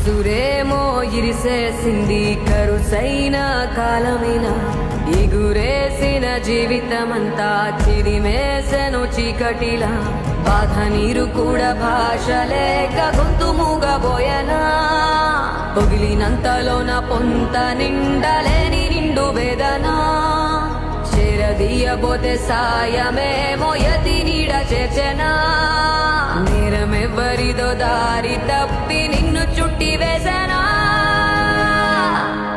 ఉసురేమో ఇరిసేసింది కరుసైన కాలమిలా ఎగురేసిన జీవితమంతా చిరిమేసెను చీకటిలా బాధ నీరు కూడా భాష లేక గొంతు మూగబోయనా పొగిలినంతలోన పొంత నిండలేని నిండు వేదనా చేరదీయబోతే సాయమేమో యతి నీడ చేర్చెనా నేరమెవ్వరిదో దారి తప్పి